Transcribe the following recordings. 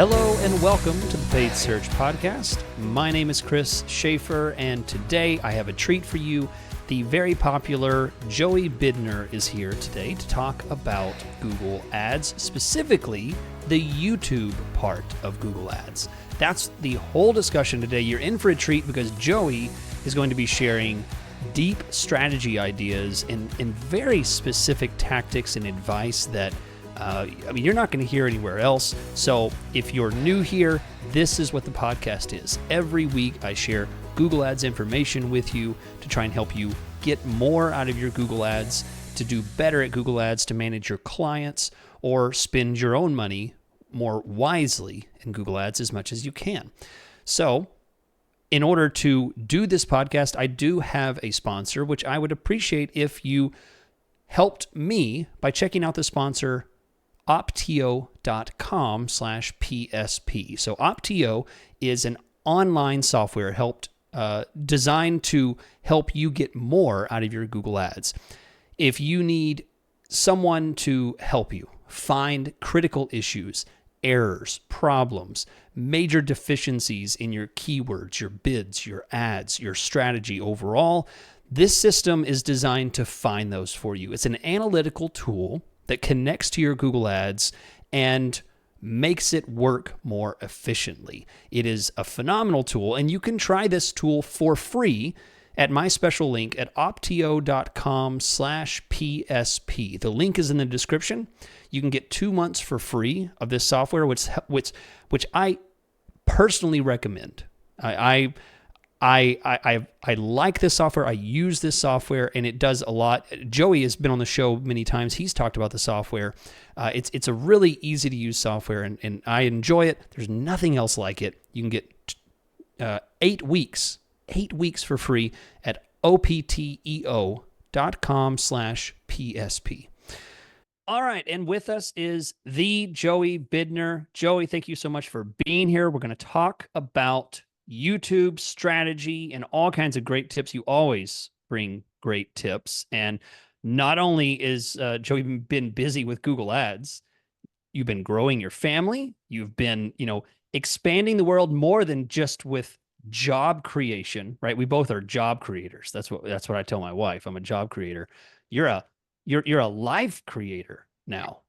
Hello and welcome to the Paid Search Podcast. My name is Chris Schaefer, and today I have a treat for you. The very popular Joey Bidner is here today to talk about Google Ads, specifically the YouTube part of Google Ads. That's the whole discussion today. You're in for a treat because Joey is going to be sharing deep strategy ideas and very specific tactics and advice that you're not going to hear anywhere else. So if you're new here, this is what the podcast is. Every week I share Google Ads information with you to try and help you get more out of your Google Ads, to do better at Google Ads, to manage your clients, or spend your own money more wisely in Google Ads as much as you can. So in order to do this podcast, I do have a sponsor, which I would appreciate if you helped me by checking out the sponsor, optio.com/PSP. So Optio is an online software designed to help you get more out of your Google Ads. If you need someone to help you find critical issues, errors, problems, major deficiencies in your keywords, your bids, your ads, your strategy overall, this system is designed to find those for you. It's an analytical tool that connects to your Google Ads and makes it work more efficiently. It is a phenomenal tool, and you can try this tool for free at my special link at optio.com/PSP. The link is in the description. You can get 2 months for free of this software, which I personally recommend. I like this software. I use this software, and it does a lot. Joey has been on the show many times. He's talked about the software. It's a really easy to use software, and I enjoy it. There's nothing else like it. You can get 8 weeks for free at opteo.com/PSP. All right, and with us is the Joey Bidner. Joey, thank you so much for being here. We're going to talk about YouTube strategy and all kinds of great tips. You always bring great tips. And not only is Joey been busy with Google Ads, you've been growing your family. You've been, expanding the world more than just with job creation, right? We both are job creators. That's what I tell my wife. I'm a job creator. You're a life creator now.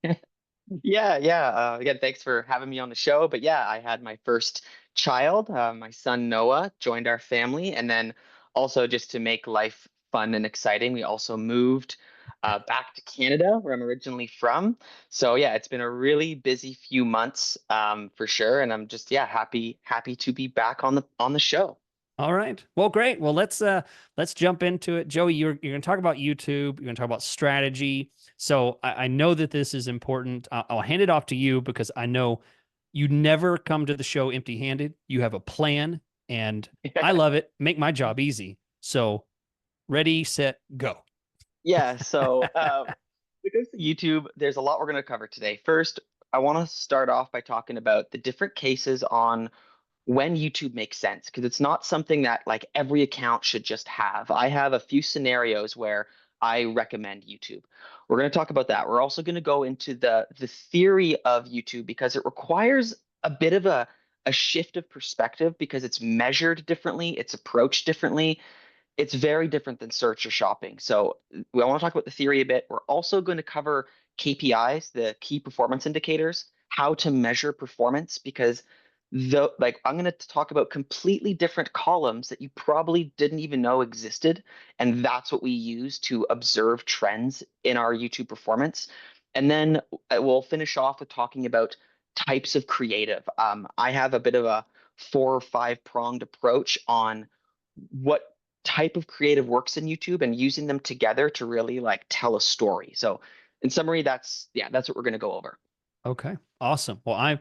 Yeah. Again, thanks for having me on the show. But yeah, I had my first child. My son Noah joined our family, and then also just to make life fun and exciting, we also moved back to Canada, where I'm originally from. So yeah, it's been a really busy few months for sure, and I'm just happy to be back on the show. All right. Well, great. Well, let's jump into it. Joey, you're going to talk about YouTube. You're going to talk about strategy. So I know that this is important. I'll hand it off to you because I know you never come to the show empty-handed. You have a plan, and I love it. Make my job easy. So ready, set, go. Yeah. So because YouTube, there's a lot we're going to cover today. First, I want to start off by talking about the different cases on when YouTube makes sense, because it's not something that like every account should just have. I have a few scenarios where I recommend YouTube. We're going to talk about that. We're also going to go into the theory of YouTube because it requires a bit of a shift of perspective because it's measured differently, it's approached differently. It's very different than search or shopping. So we want to talk about the theory a bit. We're also going to cover KPIs, the key performance indicators, how to measure performance, because I'm going to talk about completely different columns that you probably didn't even know existed, and that's what we use to observe trends in our YouTube performance. And then we'll finish off with talking about types of creative. I have a bit of a 4 or 5 pronged approach on what type of creative works in YouTube and using them together to really like tell a story. So in summary, that's what we're going to go over. Okay. Awesome. Well,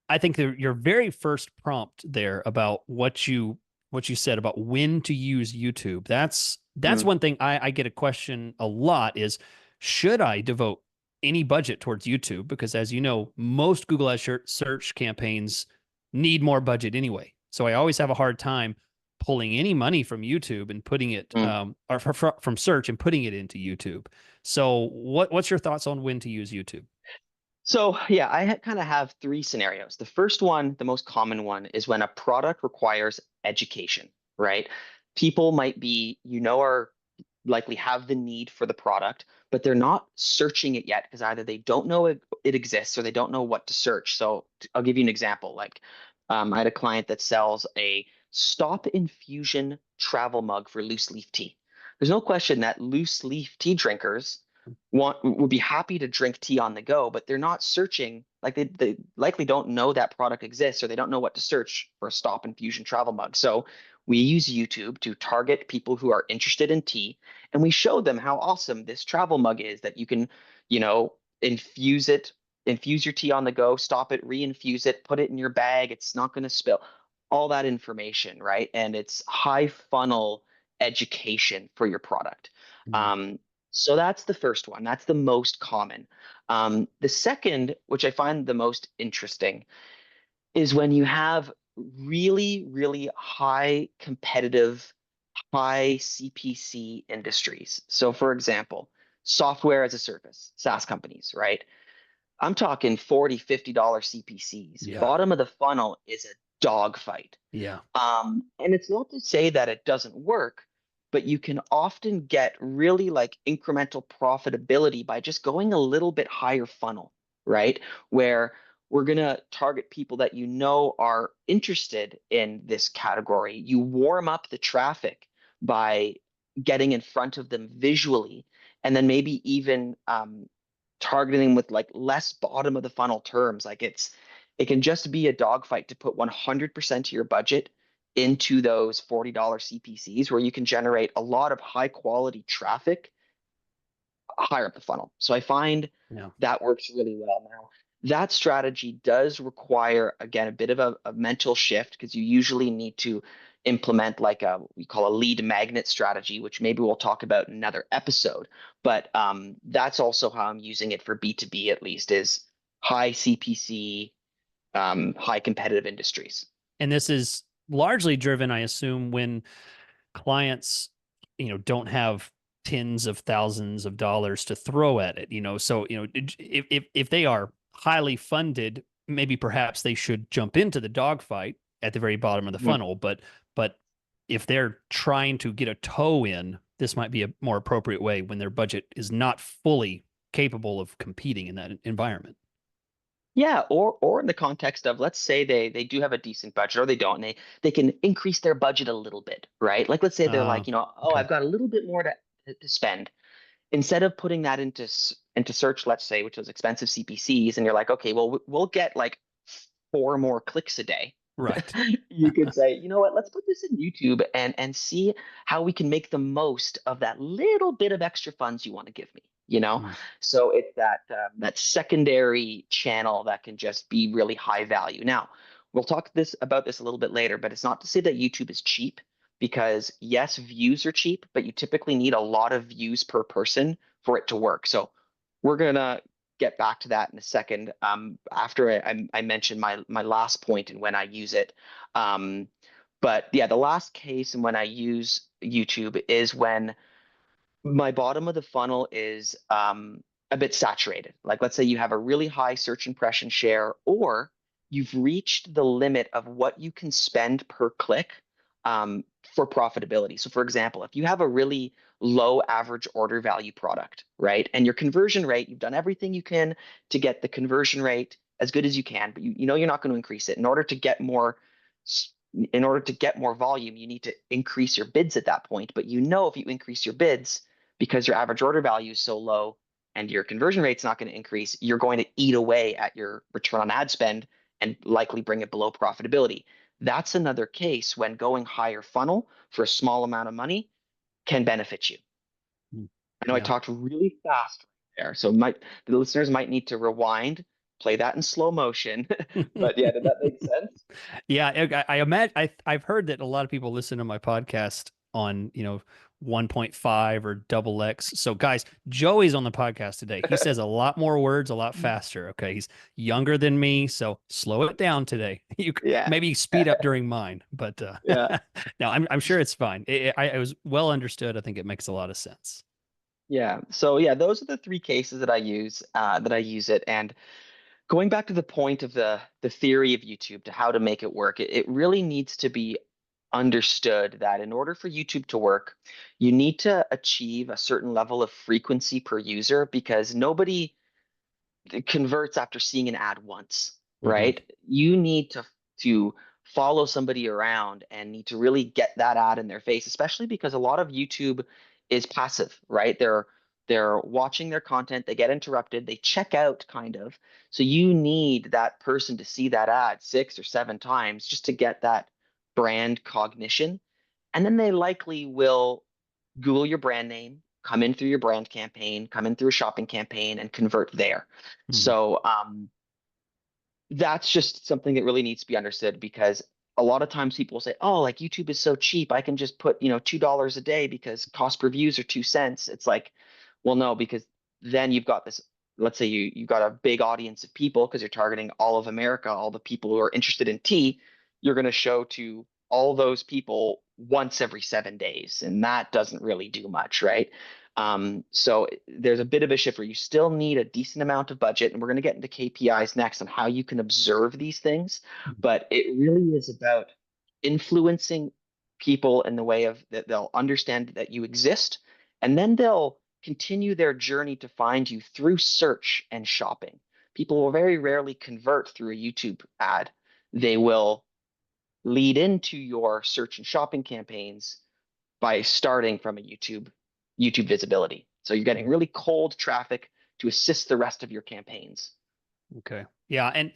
I think that your very first prompt there about what you said about when to use YouTube, that's one thing I get a question a lot is, should I devote any budget towards YouTube? Because as you know, most Google Ads search campaigns need more budget anyway. So I always have a hard time pulling any money from YouTube and putting it or from search and putting it into YouTube. So what's your thoughts on when to use YouTube? So yeah, kind of have three scenarios. The first one, the most common one, is when a product requires education, right? People might be, are likely have the need for the product, but they're not searching it yet because either they don't know it exists or they don't know what to search. So I'll give you an example. Like I had a client that sells a stop infusion travel mug for loose leaf tea. There's no question that loose leaf tea drinkers would be happy to drink tea on the go, but they're not searching. Like they likely don't know that product exists or they don't know what to search for a stop infusion travel mug. So we use YouTube to target people who are interested in tea, and we show them how awesome this travel mug is that you can, infuse it, infuse your tea on the go, stop it, reinfuse it, put it in your bag. It's not going to spill. All that information, right? And it's high funnel education for your product. Mm. Um, so that's the first one. That's the most common. The second, which I find the most interesting, is when you have really, really high competitive, high CPC industries. So, for example, software as a service, SaaS companies, right? I'm talking $40, $50 CPCs. Yeah. Bottom of the funnel is a dogfight. Yeah. And it's not to say that it doesn't work, but you can often get really like incremental profitability by just going a little bit higher funnel, right? Where we're going to target people that are interested in this category. You warm up the traffic by getting in front of them visually, and then maybe even targeting with like less bottom of the funnel terms. It can just be a dogfight to put 100% of your budget into those $40 CPCs where you can generate a lot of high quality traffic higher up the funnel. So I find Yeah. that works really well now. That strategy does require, again, a bit of a mental shift because you usually need to implement like we call a lead magnet strategy, which maybe we'll talk about in another episode. But that's also how I'm using it for B2B, at least, is high CPC, high competitive industries. And this is largely driven, I assume, when clients, don't have tens of thousands of dollars to throw at it, So, if they are highly funded, maybe perhaps they should jump into the dogfight at the very bottom of the Mhm. funnel. But if they're trying to get a toe in, this might be a more appropriate way when their budget is not fully capable of competing in that environment. Yeah, or in the context of, let's say they do have a decent budget or they don't, and they can increase their budget a little bit, right? Like let's say they're Uh, like, oh, okay. I've got a little bit more to spend. Instead of putting that into search, let's say, which was expensive CPCs, and you're like, okay, well, we'll get like 4 more clicks a day. Right. You could say, you know what, let's put this in YouTube and see how we can make the most of that little bit of extra funds you want to give me, Mm. So it's that secondary channel that can just be really high value. Now, we'll talk about this a little bit later, but it's not to say that YouTube is cheap because yes, views are cheap, but you typically need a lot of views per person for it to work. So we're gonna get back to that in a second. After I mentioned my last point and when I use it. Um, but yeah, the last case and when I use YouTube is when my bottom of the funnel is a bit saturated. Like, let's say you have a really high search impression share, or you've reached the limit of what you can spend per click um, for profitability. So, for example, if you have a really low average order value product, right, and your conversion rate, you've done everything you can to get the conversion rate as good as you can, but you know you're not going to increase it. In order to get more volume, you need to increase your bids at that point. But if you increase your bids, because your average order value is so low and your conversion rate's not going to increase, you're going to eat away at your return on ad spend and likely bring it below profitability. That's another case when going higher funnel for a small amount of money can benefit you. Mm. I know I Yeah. talked really fast there, so the listeners might need to rewind, play that in slow motion. But yeah, did that make sense? Yeah, I imagine I've heard that a lot of people listen to my podcast on, 1.5 or double X. So guys, Joey's on the podcast today. He says a lot more words a lot faster. Okay. He's younger than me, so slow it down today. You Yeah. maybe speed up during mine, but Yeah. no, I'm sure it's fine. I was well understood. I think it makes a lot of sense. Yeah. So yeah, those are the three cases that I use it. And going back to the point of the theory of YouTube to how to make it work, it really needs to be understood that in order for YouTube to work, you need to achieve a certain level of frequency per user because nobody converts after seeing an ad once, Hmm. right? You need to follow somebody around and need to really get that ad in their face, especially because a lot of YouTube is passive, right? They're watching their content, they get interrupted, they check out kind of. So you need that person to see that ad 6 or 7 times just to get that brand cognition. And then they likely will Google your brand name, come in through your brand campaign, come in through a shopping campaign, and convert there. Hmm. So that's just something that really needs to be understood because a lot of times people say, "Oh, like YouTube is so cheap, I can just put $2 a day because cost per views are 2 cents." It's like, well, no, because then you've got this. Let's say you got a big audience of people because you're targeting all of America, all the people who are interested in tea. You're going to show to all those people once every 7 days, and that doesn't really do much, right? So there's a bit of a shift where you still need a decent amount of budget, and we're going to get into KPIs next on how you can observe these things. But it really is about influencing people in the way of that they'll understand that you exist, and then they'll continue their journey to find you through search and shopping. People will very rarely convert through a YouTube ad. They will lead into your search and shopping campaigns by starting from a YouTube visibility. So you're getting really cold traffic to assist the rest of your campaigns. Okay. Yeah, and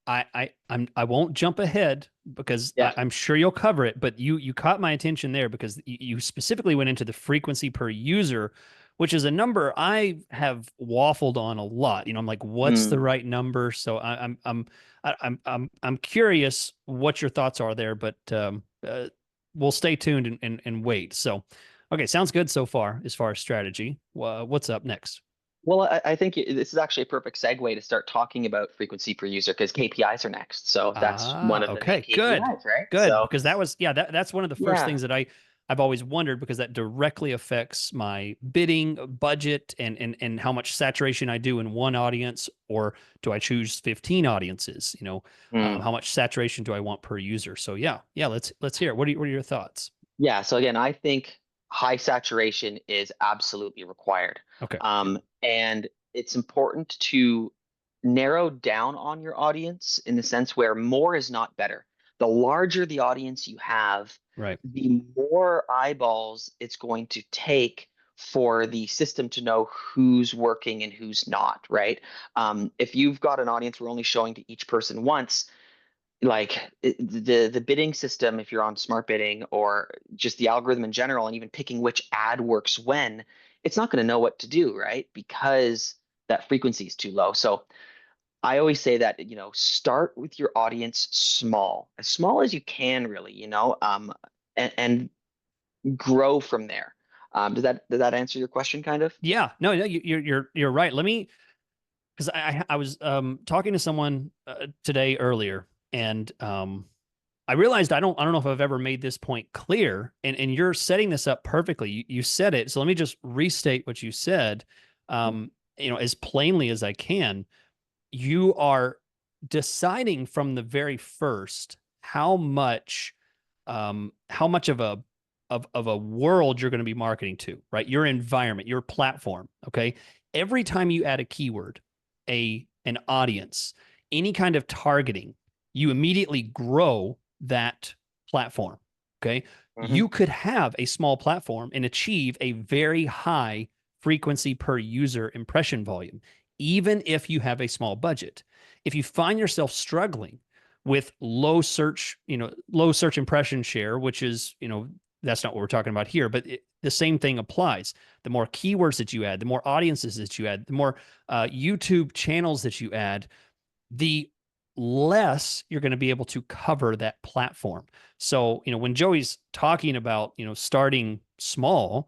I won't jump ahead because Yeah. I'm sure you'll cover it, but you caught my attention there because you specifically went into the frequency per user, which is a number I have waffled on a lot. I'm like, what's the Mm. right number? So I'm curious what your thoughts are there, but we'll stay tuned and wait. So, okay, sounds good so far as strategy. What's up next? Well, I think this is actually a perfect segue to start talking about frequency per user because KPIs are next. So that's one of the main Okay, good. KPIs, right? Good. So Because that was, yeah, that's one of the first yeah. things that I've always wondered because that directly affects my bidding budget and how much saturation I do in one audience, or do I choose 15 audiences? Mm. How much saturation do I want per user? So yeah, let's hear it. What are your thoughts? Yeah. So again, I think high saturation is absolutely required. Okay. And it's important to narrow down on your audience in the sense where more is not better. The larger the audience you have, Right. the more eyeballs it's going to take for the system to know who's working and who's not, right? If you've got an audience we're only showing to each person once, like the bidding system, if you're on smart bidding or just the algorithm in general, and even picking which ad works when, it's not going to know what to do, right? Because that frequency is too low. So I always say that, start with your audience small, as small as you can, really, and grow from there. Does that answer your question, kind of? Yeah. No, you're right. Let me, because I was talking to someone today earlier, and I realized I don't know if I've ever made this point clear, and you're setting this up perfectly. You said it, so let me just restate what you said, as plainly as I can. You are deciding from the very first how much of a world you're going to be marketing to, right? Your environment, your platform. Okay. Every time you add a keyword, an audience, any kind of targeting, you immediately grow that platform. Okay. Hmm. You could have a small platform and achieve a very high frequency per user impression volume, even if you have a small budget. If you find yourself struggling with low search impression share, which is, that's not what we're talking about here, but the same thing applies. The more keywords that you add, the more audiences that you add, the more YouTube channels that you add, the less you're going to be able to cover that platform. So, when Joey's talking about, starting small,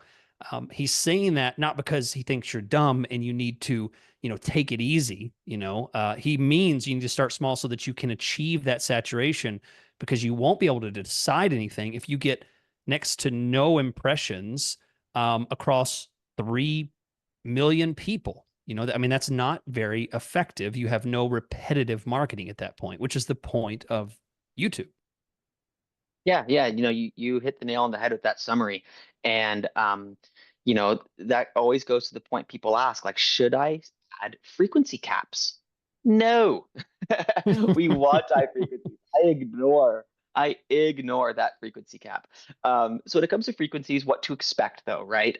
he's saying that not because he thinks you're dumb and you need to, take it easy. He means you need to start small so that you can achieve that saturation, because you won't be able to decide anything if you get next to no impressions across 3 million people. I mean, that's not very effective. You have no repetitive marketing at that point, which is the point of YouTube. Yeah, yeah, you hit the nail on the head with that summary. And that always goes to the point people ask, like, should I add frequency caps? No. We want high frequencies. I ignore that frequency cap. So when it comes to frequencies, what to expect though, right?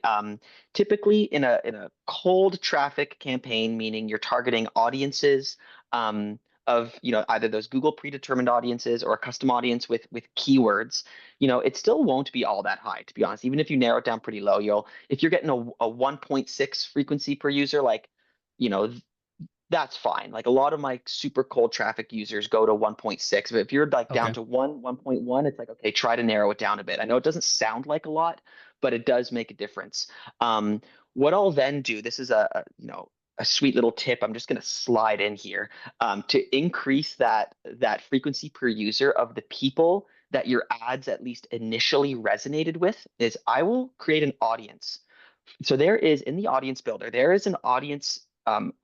Typically in a cold traffic campaign, meaning you're targeting audiences, of either those Google predetermined audiences or a custom audience with keywords, it still won't be all that high, to be honest. Even if you narrow it down pretty low, if you're getting a 1.6 frequency per user, like, you know that's fine. Like a lot of my super cold traffic users go to 1.6, but if you're like down Okay. to 1.1, it's like, okay, try to narrow it down a bit. I know it doesn't sound like a lot, but it does make a difference. What I'll then do, this is a sweet little tip. I'm just going to slide in here, to increase that frequency per user of the people that your ads at least initially resonated with, is I will create an audience. So there is, in the audience builder, there is an audience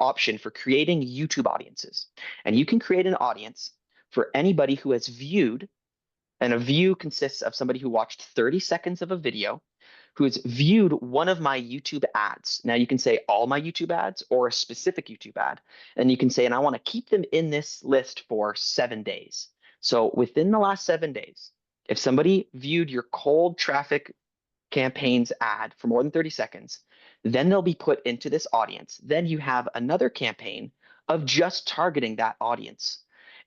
option for creating YouTube audiences. And you can create an audience for anybody who has viewed, and a view consists of somebody who watched 30 seconds of a video, who has viewed one of my YouTube ads. Now you can say all my YouTube ads or a specific YouTube ad. And you can say, and I want to keep them in this list for 7 days. So within the last 7 days, if somebody viewed your cold traffic campaigns ad for more than 30 seconds, then they'll be put into this audience. Then you have another campaign of just targeting that audience.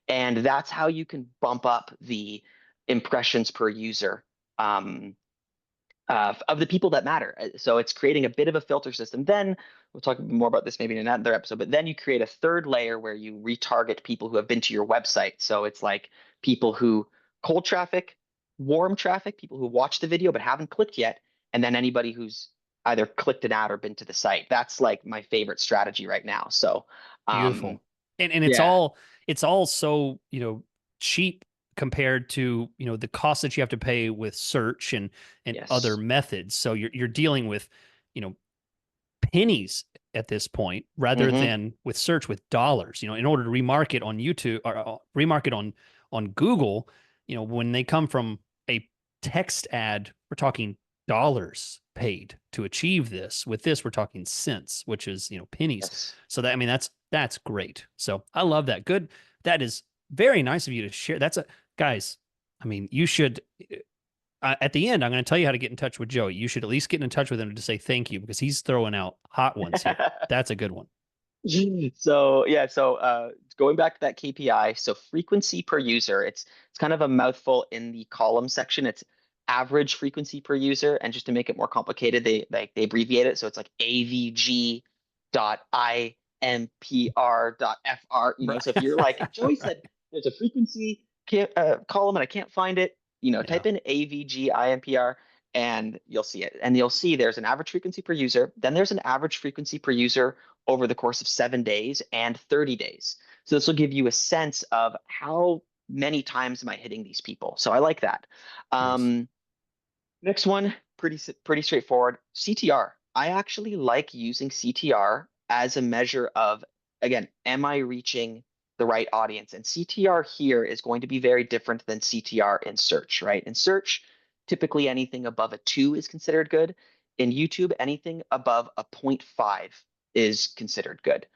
And that's how you can bump up the impressions per user, of the people that matter. So it's creating a bit of a filter system. Then we'll talk more about this maybe in another episode, but then you create a third layer where you retarget people who have been to your website. So it's like people who cold traffic, warm traffic, people who watch the video but haven't clicked yet, and then anybody who's either clicked an ad or been to the site. That's like my favorite strategy right now. So, Beautiful. And yeah, it's all so, cheap compared to, the cost that you have to pay with search and other yes. methods. So you're dealing with, you know, pennies at this point rather Hmm. than with search with dollars. In order to remarket on YouTube or remarket on Google, when they come from a text ad, we're talking dollars paid to achieve this. With this, we're talking cents, which is, pennies. Yes. So that, I mean, that's great. So I love that. Good. That is very nice of you to share. Guys, I mean, you should at the end, I'm going to tell you how to get in touch with Joey. You should at least get in touch with him to say thank you because he's throwing out hot ones here. That's a good one. So yeah, going back to that KPI, so frequency per user, it's kind of a mouthful in the column section. It's average frequency per user, and just to make it more complicated, they abbreviate it, so it's like AVG dot IMPR dot FR. Right. So if you're like Joey said, there's a frequency column and I can't find it, Yeah. type in AVG IMPR and you'll see it. And you'll see there's an average frequency per user, then there's an average frequency per user over the course of 7 days and 30 days. So this will give you a sense of how many times am I hitting these people. So I like that. Nice. Um, Next one, pretty straightforward. CTR. I actually like using CTR as a measure of, again, am I reaching the right audience? And CTR here is going to be very different than CTR in search, right? In search, typically anything above a 2 is considered good. In YouTube, anything above a 0.5 is considered good.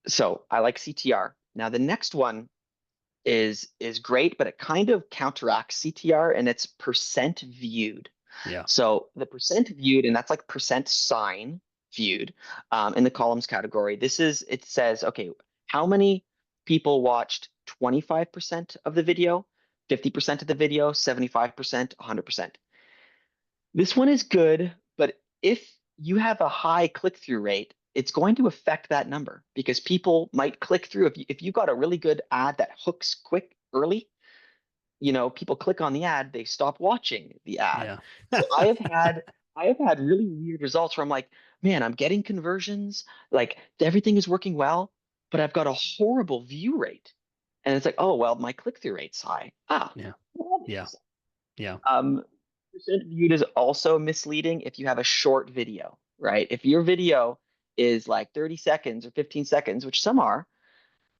So I like CTR. Now the next one is great, but it kind of counteracts CTR, and it's percent viewed. Yeah. So the percent viewed, and that's like percent sign viewed, in the columns category. It says, okay, how many people watched 25% of the video, 50% of the video, 75%, 100%. This one is good, but if you have a high click-through rate, it's going to affect that number because people might click through. If you got a really good ad that hooks quick early, people click on the ad, they stop watching the ad. Yeah. So I have had really weird results where I'm like, man, I'm getting conversions, like everything is working well, but I've got a horrible view rate. And it's like, oh well, my click-through rate's high. Yeah. Well, that Yeah. makes sense. Yeah. Um, Percent viewed is also misleading if you have a short video, right? If your video is like 30 seconds or 15 seconds, which some are,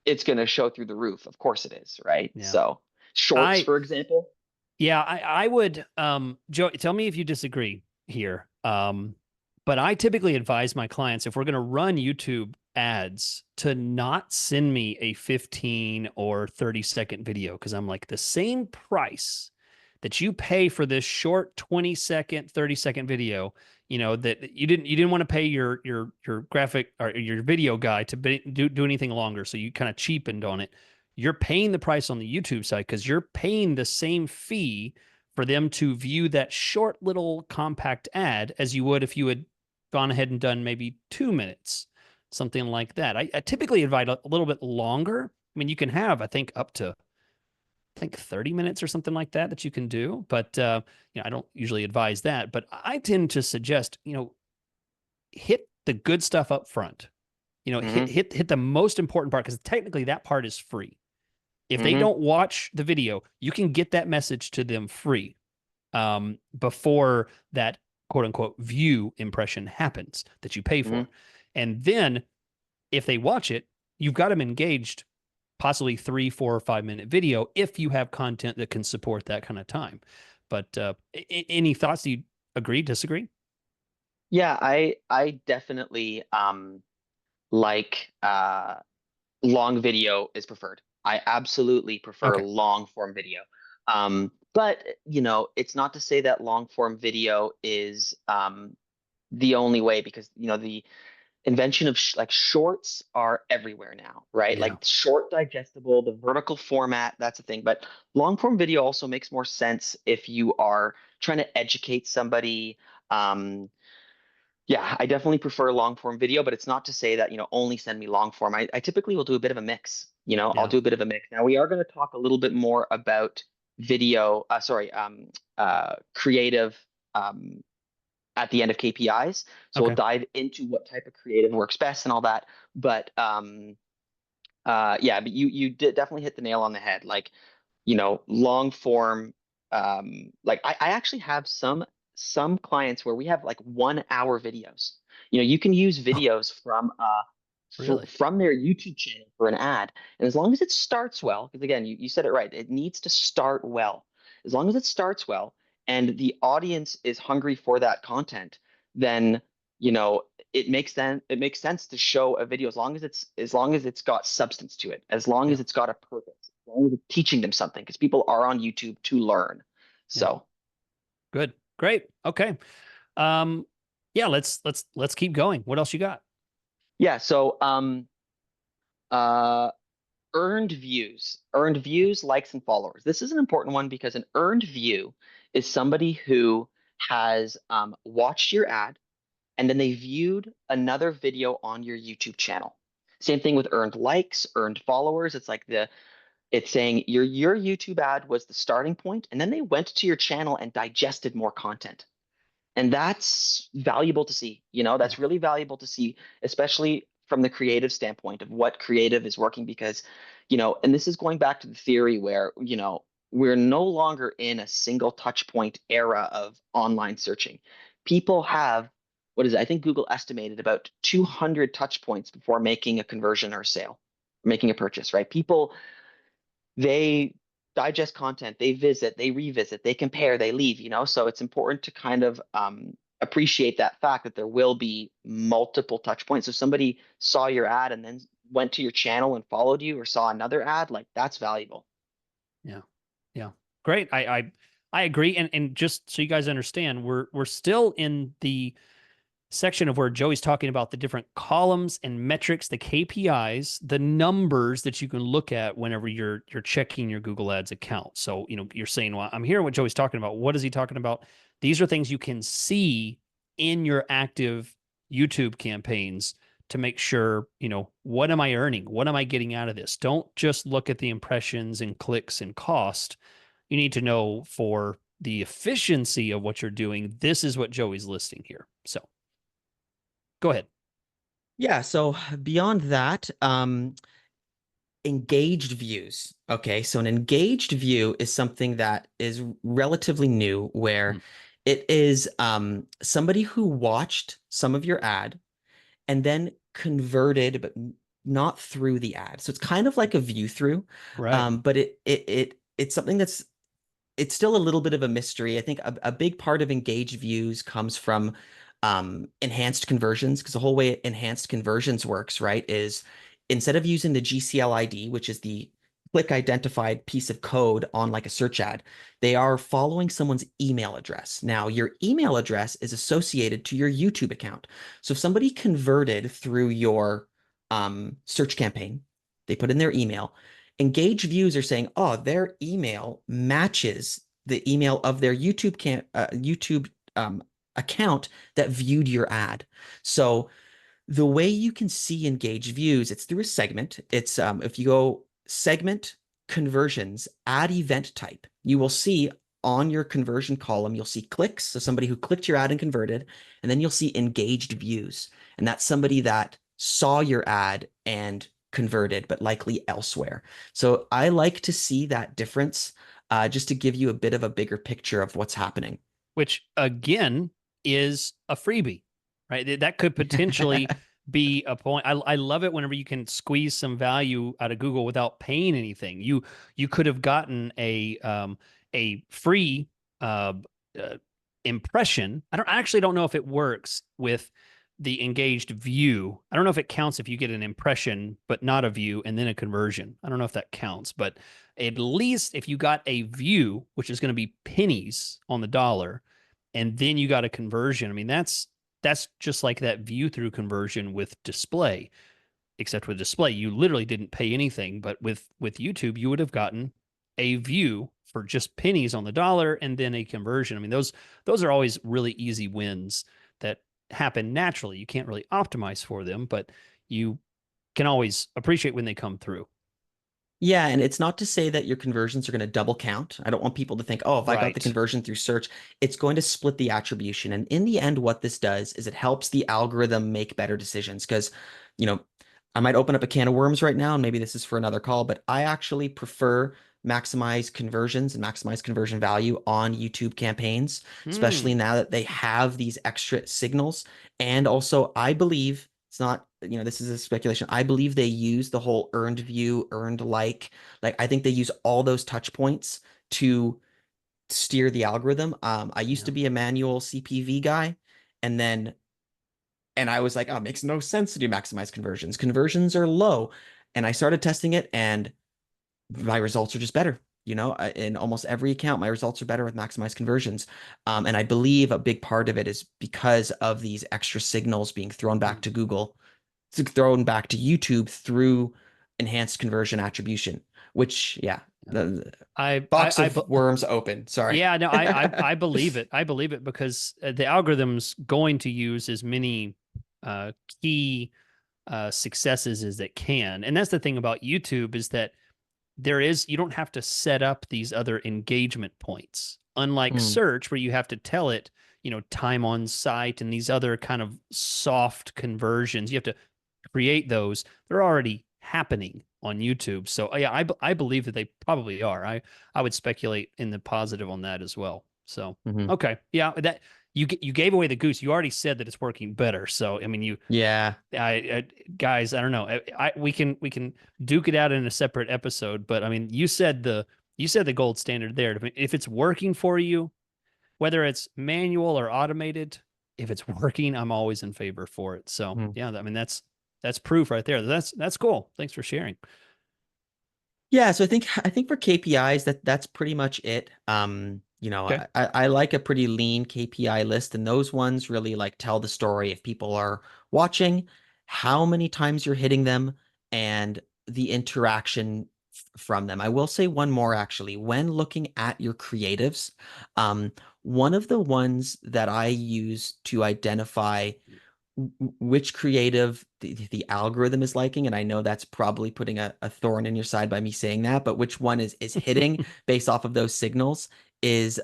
it's going to show through the roof. Of course it is, right? Yeah. So shorts, I for example. Yeah, I would Joe, tell me if you disagree here. But I typically advise my clients if we're going to run YouTube ads to not send me a 15 or 30-second video because I'm like the same price that you pay for this short 20-second, 30-second video, that you didn't want to pay your graphic or your video guy to do anything longer, so you kind of cheapened on it. You're paying the price on the YouTube side because you're paying the same fee for them to view that short little compact ad as you would if you had gone ahead and done maybe 2 minutes, something like that. I typically advise a little bit longer. I mean, you can have, I think, up to 30 minutes or something like that you can do, but I don't usually advise that. But I tend to suggest, hit the good stuff up front. Hit Hmm. hit hit the most important part because technically that part is free. If they Hmm. don't watch the video, you can get that message to them free before that quote unquote view impression happens that you pay Hmm. for. And then if they watch it, you've got them engaged, possibly 3, 4, or 5 minute video if you have content that can support that kind of time. But any thoughts? Do you agree, disagree? Yeah, I definitely like long video is preferred. I absolutely prefer Okay. long form video. But it's not to say that long form video is the only way, because the invention of like shorts are everywhere now, right? Yeah. Like short digestible, the vertical format, that's the thing. But long form video also makes more sense if you are trying to educate somebody. Um, yeah, I definitely prefer long form video, but it's not to say that, only send me long form. I typically will do a bit of a mix. I'll Yeah. do a bit of a mix. Now we are going to talk a little bit more about video, creative at the end of KPIs. So we'll Okay. dive into what type of creative works best and all that. But yeah, but you did definitely hit the nail on the head. Like, long form, like I actually have some clients where we have like 1 hour videos. You can use Oh, videos really? from their YouTube channel for an ad. And as long as it starts well, because again, you said it right, it needs to start well. As long as it starts well and the audience is hungry for that content, then you know it makes sense to show a video as long as it's got substance to it, as long Yeah. as it's got a purpose, as long as it's teaching them something, because people are on YouTube to learn. Yeah. So Good. Great. Okay. Um, yeah, let's keep going. What else you got? yeah, so uh earned views, likes, and followers. This is an important one because an earned view is somebody who has watched your ad and then they viewed another video on your YouTube channel. Same thing with earned likes, earned followers. It's saying your YouTube ad was the starting point, and then they went to your channel and digested more content. And that's valuable to see. Yeah. That's really valuable to see, especially from the creative standpoint of what creative is working, because, and this is going back to the theory where, we're no longer in a single touch point era of online searching. People have, what is it? I think Google estimated about 200 touch points before making a conversion or a sale, making a purchase, right? People, they digest content, they visit, they revisit, they compare, they leave, so it's important to kind of appreciate that fact that there will be multiple touch points. So somebody saw your ad and then went to your channel and followed you, or saw another ad, like that's valuable. Yeah. Yeah. Great. I agree. And just so you guys understand, we're still in the section of where Joey's talking about the different columns and metrics, the KPIs, the numbers that you can look at whenever you're checking your Google Ads account. So, you're saying, well, I'm hearing what Joey's talking about. What is he talking about? These are things you can see in your active YouTube campaigns to make sure, what am I earning? What am I getting out of this? Don't just look at the impressions and clicks and cost. You need to know for the efficiency of what you're doing, this is what Joey's listing here. So go ahead. Yeah, so beyond that, engaged views. Okay, so an engaged view is something that is relatively new, where Mm. it is somebody who watched some of your ad and then converted, but not through the ad. So it's kind of like a view through, Right. but it's something that's it's still a little bit of a mystery. I think a big part of engaged views comes from enhanced conversions, because the whole way enhanced conversions works, right, is instead of using the GCL ID, which is the click identified piece of code on like a search ad, they are following someone's email address. Now, your email address is associated to your YouTube account. So if somebody converted through your search campaign, they put in their email. Engaged views are saying, oh, their email matches the email of their YouTube account that viewed your ad. So the way you can see engaged views, it's through a segment. It's if you go segment conversions, add event type, you will see on your conversion column, you'll see clicks. So somebody who clicked your ad and converted, and then you'll see engaged views. And that's somebody that saw your ad and converted, but likely elsewhere. So I like to see that difference just to give you a bit of a bigger picture of what's happening. Which again is a freebie, right? That could potentially be a point. I love it whenever you can squeeze some value out of Google without paying anything. You could have gotten a free uh, uh, impression. I actually don't know if it works with the engaged view. I don't know if it counts if you get an impression but not a view and then a conversion. I don't know if that counts, but at least if you got a view, which is going to be pennies on the dollar, and then you got a conversion. I mean, that's just like that view through conversion with display, except with display, you literally didn't pay anything. But with YouTube, you would have gotten a view for just pennies on the dollar and then a conversion. I mean, those are always really easy wins that happen naturally. You can't really optimize for them, but you can always appreciate when they come through. Yeah, and it's not to say that your conversions are going to double count. I don't want people to think, oh, if I got the Right. conversion through search, it's going to split the attribution. And in the end, what this does is it helps the algorithm make better decisions. Because, you know, I might open up a can of worms right now, and maybe this is for another call, but I actually prefer maximize conversions and maximize conversion value on YouTube campaigns, especially Hmm. now that they have these extra signals. And also, I believe it's not, this is a speculation. I believe they use the whole earned view, earned like I think they use all those touch points to steer the algorithm. I used Yeah. to be a manual CPV guy, and then and I was like, oh, it makes no sense to do maximize conversions. Conversions are low. And I started testing it, and my results are just better. In almost every account, my results are better with maximized conversions. And I believe a big part of it is because of these extra signals being thrown back Hmm. to Google, thrown back to YouTube through enhanced conversion attribution, which, yeah, Yeah. the I, I, box I, of worms open. Sorry. Yeah, no, I believe it. I believe it because the algorithm's going to use as many key successes as it can, and that's the thing about YouTube is that you don't have to set up these other engagement points, unlike Mm, search where you have to tell it, time on site and these other kind of soft conversions. You have to create those. They're already happening on YouTube. So yeah, I believe that they probably are. I would speculate in the positive on that as well. So mhm. okay, yeah, that you gave away the goose. You already said that it's working better. So I mean, Yeah. I guys, I don't know. We can duke it out in a separate episode, but I mean, you said the gold standard there. If it's working for you, whether it's manual or automated, if it's working, I'm always in favor for it. So Mhm. yeah, I mean that's proof right there. That's cool. Thanks for sharing. Yeah, so I think for KPIs that's pretty much it. Okay. I like a pretty lean KPI list, and those ones really like tell the story if people are watching, how many times you're hitting them, and the interaction from them. I will say one more actually. When looking at your creatives, um, one of the ones that I use to identify which creative the algorithm is liking, and I know that's probably putting a thorn in your side by me saying that, but which one is hitting based off of those signals is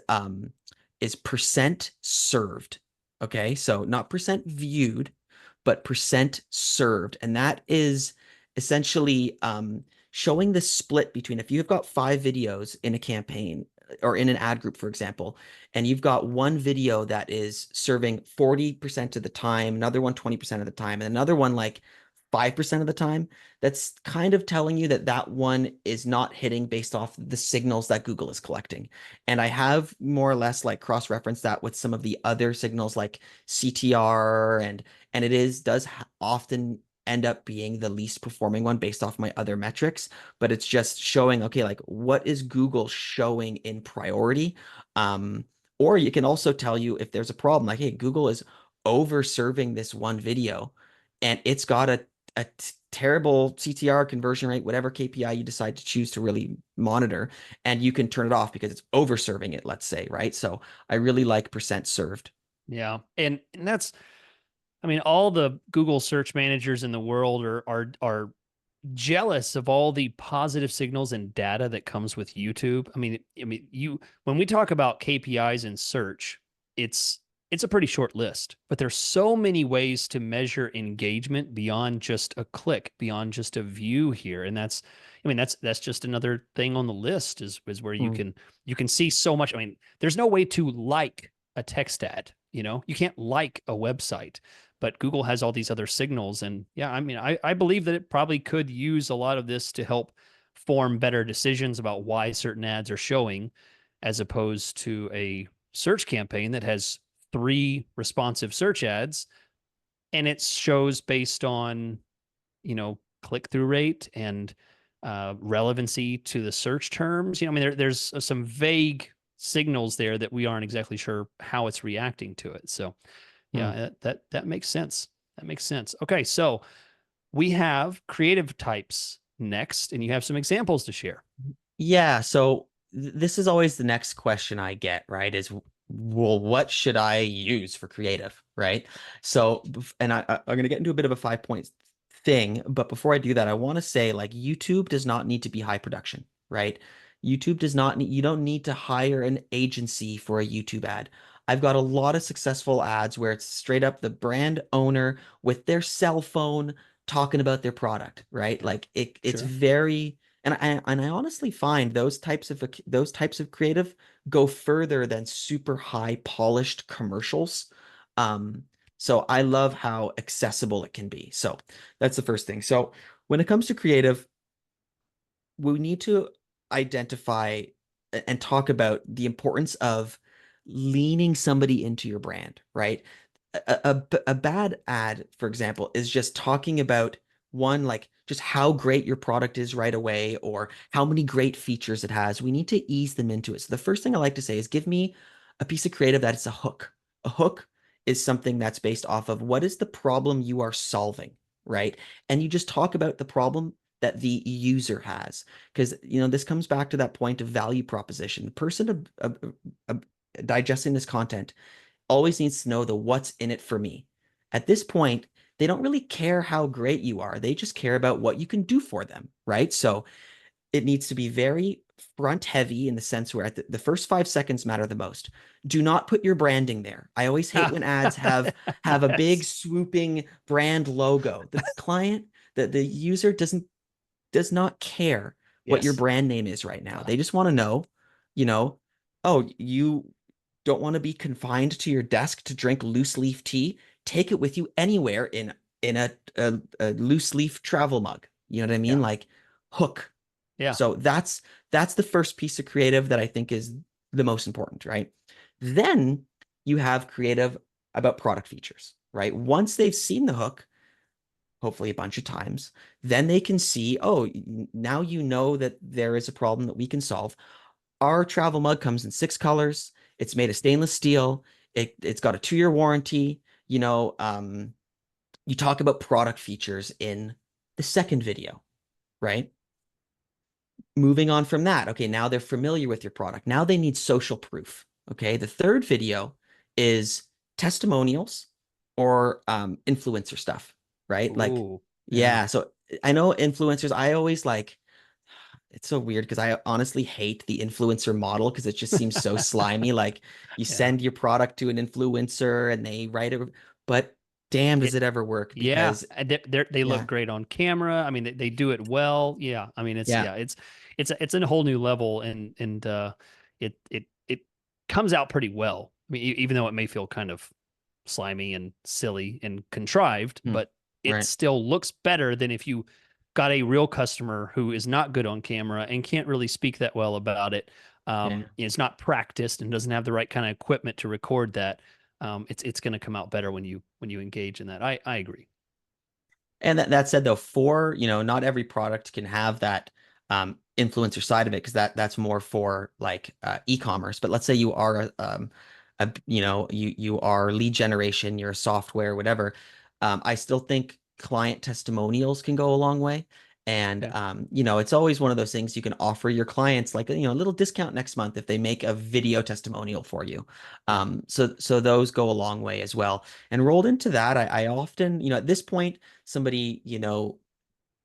percent served. Okay, so not percent viewed, but percent served, and that is essentially showing the split between, if you've got 5 videos in a campaign, or in an ad group, for example, and you've got one video that is serving 40% of the time, another one 20% of the time, and another one like 5% of the time, that's kind of telling you that that one is not hitting based off the signals that Google is collecting. And I have more or less like cross-referenced that with some of the other signals like CTR, and it does often end up being the least performing one based off my other metrics, but it's just showing, okay, like what is Google showing in priority? Or you can also tell you if there's a problem, like, hey, Google is over serving this one video and it's got a terrible CTR conversion rate, whatever KPI you decide to choose to really monitor, and you can turn it off because it's over serving it, let's say, right? So I really like percent served. Yeah. And that's, I mean, all the Google search managers in the world are jealous of all the positive signals and data that comes with YouTube. I mean, you when we talk about KPIs in search, it's it's a pretty short list, but there's so many ways to measure engagement beyond just a click, beyond just a view here. And that's, I mean, that's just another thing on the list is where Mm. you can see so much. I mean, there's no way to like a text ad, you know, you can't like a website, but Google has all these other signals. And yeah, I mean, I believe that it probably could use a lot of this to help form better decisions about why certain ads are showing, as opposed to a search campaign that has three responsive search ads and it shows based on, you know, click through rate and relevancy to the search terms. You know, I mean, there's some vague signals there that we aren't exactly sure how it's reacting to it. So yeah, Mm. that makes sense. That makes sense. Okay, so we have creative types next, and you have some examples to share. Yeah, so this is always the next question I get, right? Is, well, what should I use for creative, right? So, and I'm going to get into a bit of a 5 point thing, but before I do that, I want to say like YouTube does not need to be high production, right? YouTube does not need, you don't need to hire an agency for a YouTube ad. I've got a lot of successful ads where it's straight up the brand owner with their cell phone talking about their product, right? Like it's Sure. very, and I honestly find those types of creative go further than super high polished commercials. Um, so I love how accessible it can be. So that's the first thing. So when it comes to creative, we need to identify and talk about the importance of leaning somebody into your brand, right? A bad ad, for example, is just talking about one, like just how great your product is right away or how many great features it has. We need to ease them into it. So the first thing I like to say is give me a piece of creative that is a hook. A hook is something that's based off of what is the problem you are solving, right? And you just talk about the problem that the user has. Because, you know, this comes back to that point of value proposition. The person digesting this content always needs to know the what's in it for me. At this point, they don't really care how great you are. They just care about what you can do for them, right? So it needs to be very front heavy in the sense where the first 5 seconds matter the most. Do not put your branding there. I always hate when ads have a big Yes. swooping brand logo. The client, the user does not care what your Yes. brand name is right now. Uh, They just want to know, you know, oh, you don't want to be confined to your desk to drink loose leaf tea. Take it with you anywhere in a loose leaf travel mug. You know what I mean? yeah. Like hook. Yeah. So that's the first piece of creative that I think is the most important, right? Then you have creative about product features, right? Once they've seen the hook, hopefully a bunch of times, then they can see, oh, now you know that there is a problem that we can solve. Our travel mug comes in 6 colors. It's made of stainless steel. It's got a 2-year warranty. You know, you talk about product features in the second video, right? Moving on from that, okay, now they're familiar with your product. Now they need social proof. Okay, the third video is testimonials or influencer stuff, right? Like, Ooh. Yeah. yeah. So I know influencers, I always like, it's so weird because I honestly hate the influencer model because it just seems so slimy. Like you Yeah. send your product to an influencer and they write it, but damn, does It, it ever work? yeah. Because They look yeah, great on camera. I mean, they do it well. Yeah. I mean, yeah, it's a whole new level. And it comes out pretty well. I mean, even though it may feel kind of slimy and silly and contrived, but it Right. still looks better than if you got a real customer who is not good on camera and can't really speak that well about it. Yeah. It's not practiced and doesn't have the right kind of equipment to record that. It's going to come out better when you engage in that. I agree. And that said, though, not every product can have that influencer side of it, because that's more for like e-commerce. But let's say you are you are lead generation, you're a software, whatever. I still think client testimonials can go a long way. And Yeah. it's always one of those things you can offer your clients, like a little discount next month if they make a video testimonial for you. Yeah. So those go a long way as well. And rolled into that, I often, at this point, somebody,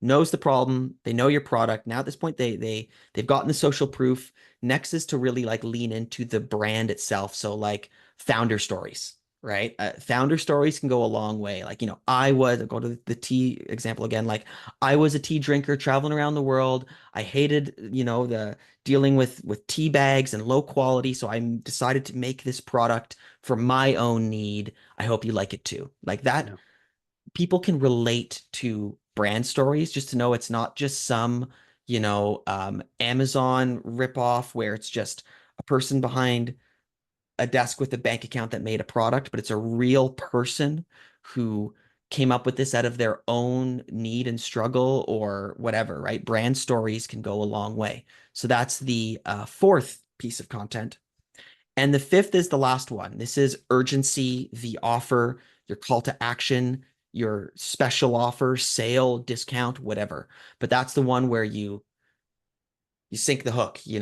knows the problem, they know your product. Now at this point, they've gotten the social proof. Next is to really like lean into the brand itself. So like founder stories, right? Founder stories can go a long way. Like, I'll go to the tea example again. Like, I was a tea drinker traveling around the world. I hated, the dealing with tea bags and low quality. So I decided to make this product for my own need. I hope you like it too. Like that, Yeah. people can relate to brand stories, just to know it's not just some, Amazon ripoff where it's just a person behind a desk with a bank account that made a product, but it's a real person who came up with this out of their own need and struggle or whatever, right? Brand stories can go a long way. So that's the fourth piece of content. And the fifth is the last one. This is urgency, the offer, your call to action, your special offer, sale, discount, whatever. But that's the one where you sink the hook, you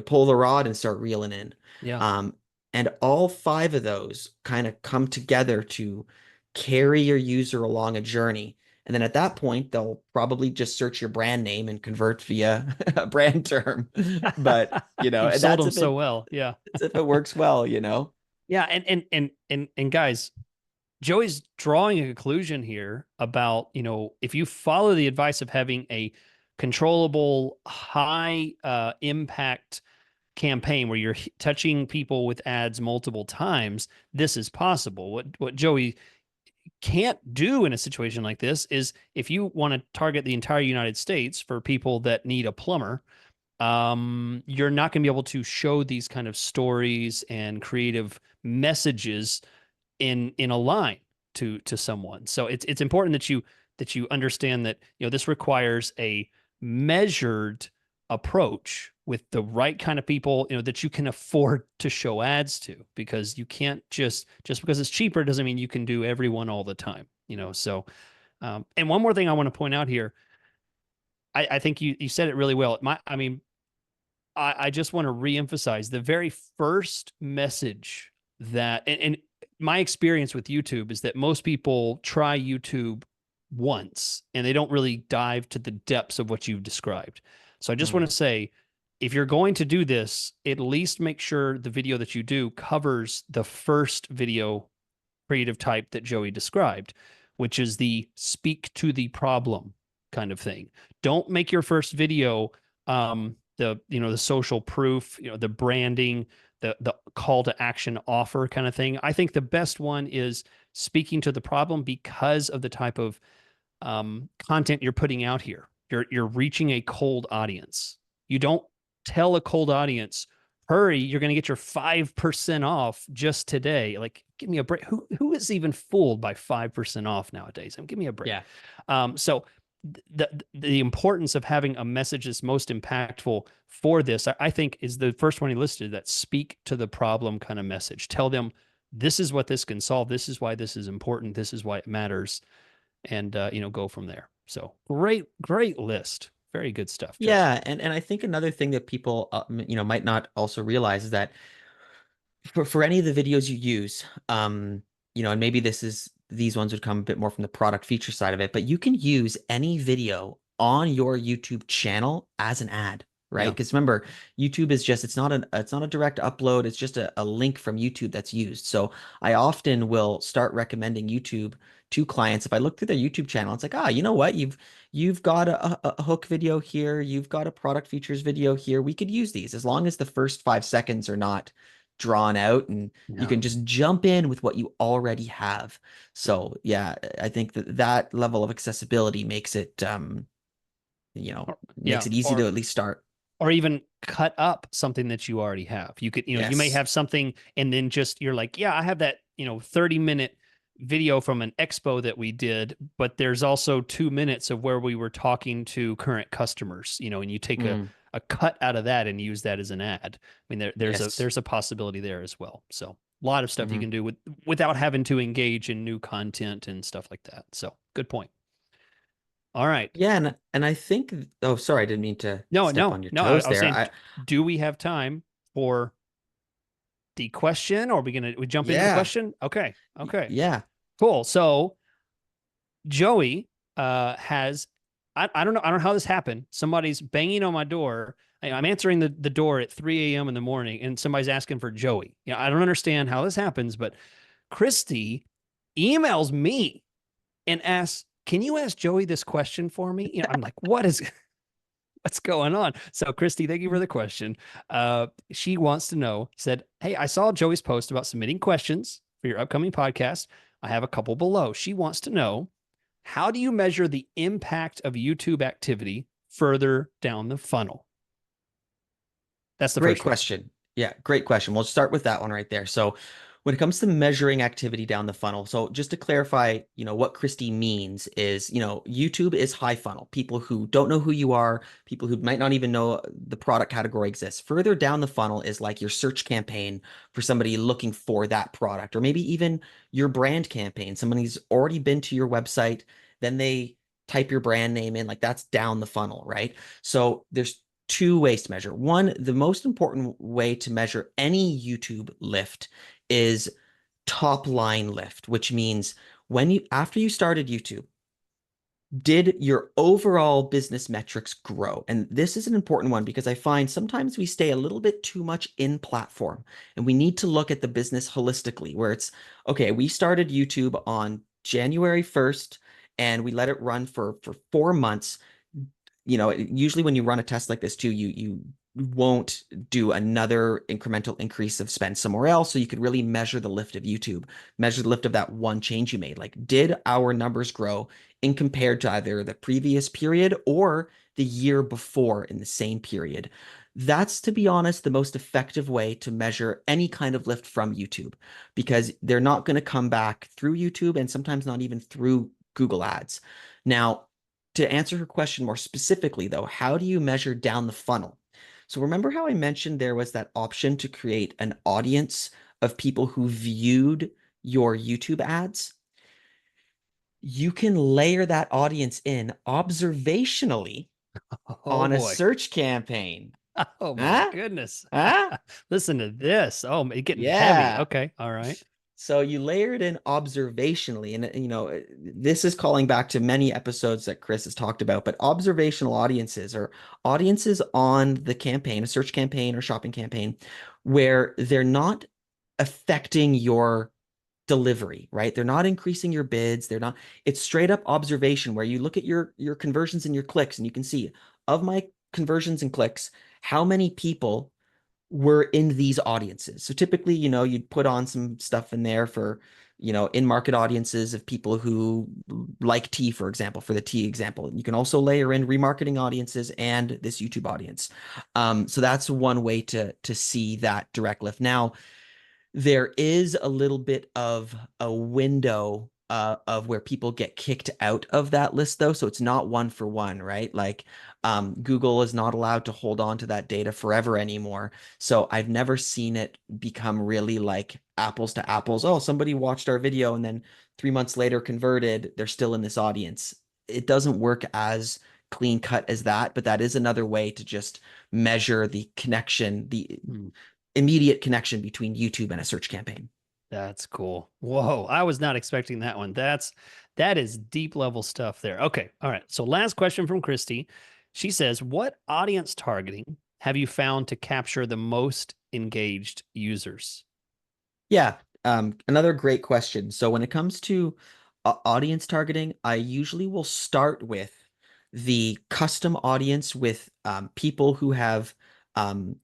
pull the rod and start reeling in. Yeah. And all five of those kind of come together to carry your user along a journey. And then at that point, they'll probably just search your brand name and convert via a brand term. But, You've and sold that's them so well. Yeah. that's if it works well. Yeah. And guys, Joey's drawing a conclusion here about, if you follow the advice of having a controllable, high impact campaign where you're touching people with ads multiple times, this is possible. What Joey can't do in a situation like this is, if you want to target the entire United States for people that need a plumber, you're not going to be able to show these kind of stories and creative messages in a line to someone. So it's important that you understand that, this requires a measured approach with the right kind of people, that you can afford to show ads to, because you can't just because it's cheaper doesn't mean you can do everyone all the time. So and one more thing I want to point out here, I think you said it really well. I just want to reemphasize the very first message that, and my experience with YouTube is that most people try YouTube once and they don't really dive to the depths of what you've described. So I just want to say, if you're going to do this, at least make sure the video that you do covers the first video creative type that Joey described, which is the speak to the problem kind of thing. Don't make your first video the social proof, the branding, the call to action offer kind of thing. I think the best one is speaking to the problem because of the type of content you're putting out here. You're reaching a cold audience. You don't tell a cold audience, hurry, you're going to get your 5% off just today. Like, give me a break. Who is even fooled by 5% off nowadays? Give me a break. Yeah. So the importance of having a message that's most impactful for this, I think, is the first one he listed, that speak to the problem kind of message. Tell them, this is what this can solve. This is why this is important. This is why it matters. And, go from there. So great list. Very good stuff, Joe. Yeah. And I think another thing that people, might not also realize is that for any of the videos you use, and maybe these ones would come a bit more from the product feature side of it, but you can use any video on your YouTube channel as an ad, right? Yeah. Because remember, YouTube is just, it's not a direct upload. It's just a link from YouTube that's used. So I often will start recommending YouTube to clients, if I look through their YouTube channel, it's like, ah, you know what? You've got a hook video here, you've got a product features video here. We could use these as long as the first 5 seconds are not drawn out and you Yeah. can just jump in with what you already have. So yeah, I think that level of accessibility makes it makes Yeah. it easy to at least start. Or even cut up something that you already have. You could, you may Yes. have something and then just you're like, yeah, I have that, 30-minute video from an expo that we did, but there's also 2 minutes of where we were talking to current customers, and you take Mm, a cut out of that and use that as an ad. I mean, yes. there's a possibility there as well. So a lot of stuff you Mhm. can do without having to engage in new content and stuff like that. So good point. All right. Yeah, and I think oh sorry, I didn't mean to No, step no, on your no. I, toes I was there. saying, I do we have time for the question, or are we jump into the yeah. question? Okay. Okay. Yeah. Cool. So Joey has I don't know, how this happened. Somebody's banging on my door. I'm answering the door at 3 a.m. in the morning, and somebody's asking for Joey. I don't understand how this happens, but Christy emails me and asks, "Can you ask Joey this question for me?" I'm like, what's going on? So, Christy, thank you for the question. She wants to know, said, "Hey, I saw Joey's post about submitting questions for your upcoming podcast. I have a couple below." She wants to know, how do you measure the impact of YouTube activity further down the funnel? That's the Great first one. question. Yeah, great question. We'll start with that one right there. So when it comes to measuring activity down the funnel, so just to clarify, what Christy means is, YouTube is high funnel. People who don't know who you are, people who might not even know the product category exists. Further down the funnel is like your search campaign for somebody looking for that product, or maybe even your brand campaign. Somebody's already been to your website, then they type your brand name in, like that's down the funnel, right? So there's two ways to measure. One, the most important way to measure any YouTube lift is top line lift, which means after you started YouTube, did your overall business metrics grow? And this is an important one because I find sometimes we stay a little bit too much in platform and we need to look at the business holistically, where it's okay, we started YouTube on January 1st and we let it run for 4 months. Usually when you run a test like this too, you won't do another incremental increase of spend somewhere else. So you could really measure the lift of YouTube, measure the lift of that one change you made. Like, did our numbers grow in compared to either the previous period or the year before in the same period? That's, to be honest, the most effective way to measure any kind of lift from YouTube, because they're not going to come back through YouTube and sometimes not even through Google Ads. Now, to answer her question more specifically, though, how do you measure down the funnel? So remember how I mentioned there was that option to create an audience of people who viewed your YouTube ads? You can layer that audience in observationally Oh on a boy. search campaign. Oh my Huh? goodness. Huh? Listen to this. Oh, it's getting heavy. Yeah. Okay. All right. So you layer it in observationally, and this is calling back to many episodes that Chris has talked about, but observational audiences are audiences on the campaign, a search campaign or shopping campaign, where they're not affecting your delivery, right? They're not increasing your bids. It's straight up observation where you look at your conversions and your clicks, and you can see, of my conversions and clicks, how many people were in these audiences. So typically, you'd put on some stuff in there for, in-market audiences of people who like tea, for example, for the tea example. You can also layer in remarketing audiences and this YouTube audience. So that's one way to see that direct lift. Now, there is a little bit of a window of where people get kicked out of that list, though. So it's not one for one, right? Like Google is not allowed to hold on to that data forever anymore. So I've never seen it become really like apples to apples. Oh, somebody watched our video and then 3 months later converted. They're still in this audience. It doesn't work as clean cut as that, but that is another way to just measure the connection, the immediate connection between YouTube and a search campaign. That's cool. Whoa, I was not expecting that one. That is deep level stuff there. Okay. All right. So last question from Christy. She says, "What audience targeting have you found to capture the most engaged users?" Yeah, another great question. So when it comes to audience targeting, I usually will start with the custom audience with people who have um,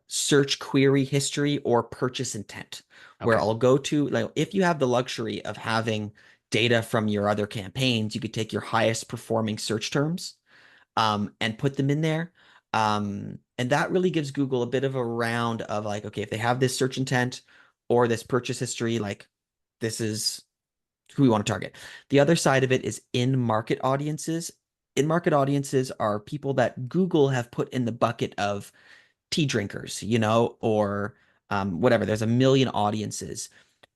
search query history or purchase intent, where Okay. I'll go to, like, if you have the luxury of having data from your other campaigns, you could take your highest performing search terms and put them in there. And that really gives Google a bit of a round of like, okay, if they have this search intent or this purchase history, like this is who we want to target. The other side of it is in-market audiences. In-market audiences are people that Google have put in the bucket of tea drinkers, or whatever. There's a million audiences.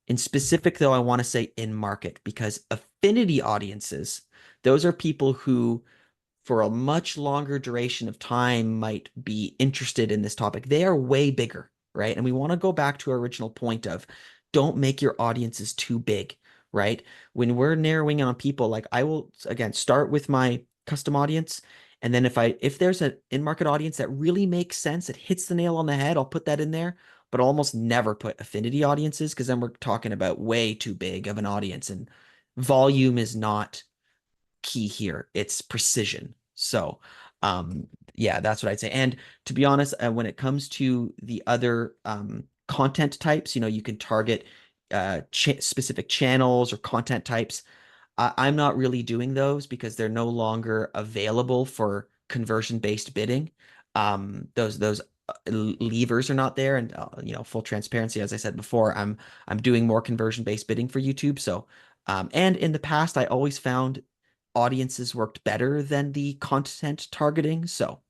In specific, though, I want to say in-market because affinity audiences, those are people who for a much longer duration of time might be interested in this topic. They are way bigger, right? And we want to go back to our original point of don't make your audiences too big, right? When we're narrowing on people, like I will again start with my custom audience. And then if there's an in-market audience that really makes sense, it hits the nail on the head, I'll put that in there. But I'll almost never put affinity audiences because then we're talking about way too big of an audience. And volume is not key here. It's precision. So, yeah, that's what I'd say. And to be honest, when it comes to the other content types, you can target specific channels or content types. I'm not really doing those because they're no longer available for conversion-based bidding. Those levers are not there, and full transparency, as I said before, I'm doing more conversion-based bidding for YouTube. So, and in the past, I always found audiences worked better than the content targeting. So,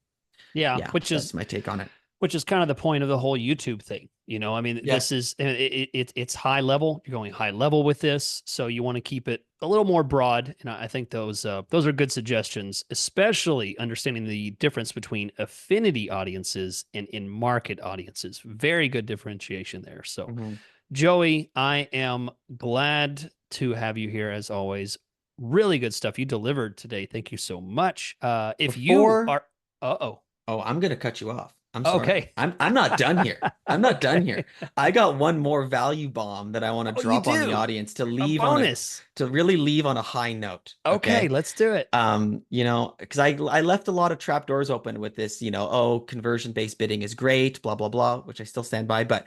Yeah, yeah, that's my take on it. which is kind of the point of the whole YouTube thing. I mean, Yeah. this is it's high level. You're going high level with this, so you want to keep it a little more broad. And I think those are good suggestions, especially understanding the difference between affinity audiences and in market audiences. Very good differentiation there. So, Mhm. Joey, I am glad to have you here as always. Really good stuff you delivered today. Thank you so much. If you Before are, oh, Oh, I'm gonna cut you off. I'm sorry. okay. I'm not done here. I'm not done Okay. here. I got one more value bomb that I want to Oh, you drop on the do? audience to A leave on a bonus. to really leave on a high note. Okay, Okay. let's do it. Because I left a lot of trap doors open with this, oh, conversion-based bidding is great, blah, blah, blah, which I still stand by. But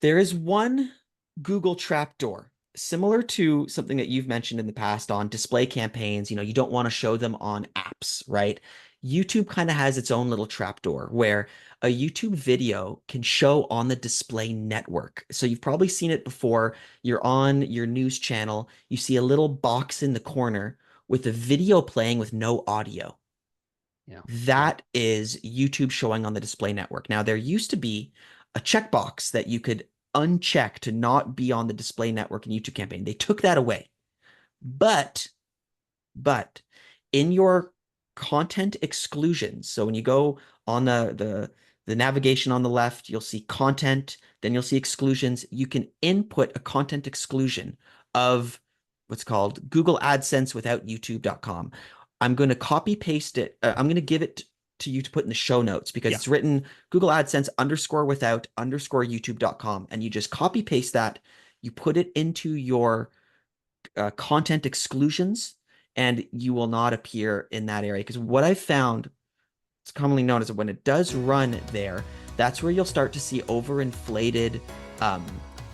there is one Google trapdoor similar to something that you've mentioned in the past on display campaigns. You don't want to show them on apps, right? YouTube kind of has its own little trapdoor where a YouTube video can show on the display network. So you've probably seen it before. You're on your news channel, you see a little box in the corner with a video playing with no audio. Yeah. That is YouTube showing on the display network. Now, there used to be a checkbox that you could uncheck to not be on the display network in YouTube campaign. They took that away. But in your content exclusions, so when you go on the navigation on the left, you'll see content, then you'll see exclusions. You can input a content exclusion of what's called Google AdSense without YouTube.com. I'm going to copy paste it. I'm going to give it to you to put in the show notes because Yeah. it's written Google AdSense _without _YouTube.com. And you just copy paste that. You put it into your content exclusions and you will not appear in that area. Because what I've found, it's commonly known as when it does run there, that's where you'll start to see overinflated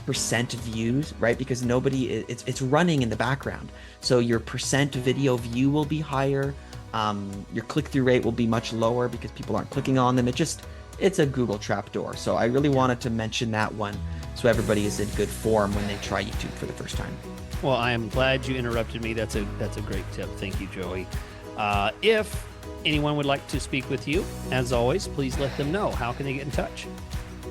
percent views, right? Because it's running in the background. So your percent video view will be higher. Your click-through rate will be much lower because people aren't clicking on them. It's a Google trapdoor. So I really wanted to mention that one so everybody is in good form when they try YouTube for the first time. Well, I am glad you interrupted me. That's a great tip. Thank you, Joey. If anyone would like to speak with you, as always, please let them know. How can they get in touch?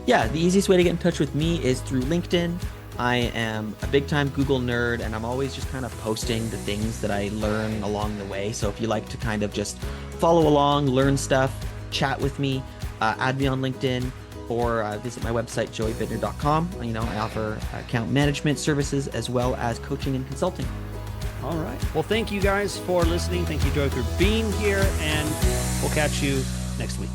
Yeah, the easiest way to get in touch with me is through LinkedIn. I am a big time Google nerd and I'm always just kind of posting the things that I learn along the way. So if you like to kind of just follow along, learn stuff, chat with me, add me on LinkedIn or visit my website, joeybidner.com. I offer account management services as well as coaching and consulting. All right. Well, thank you guys for listening. Thank you, Joey, for being here, and we'll catch you next week.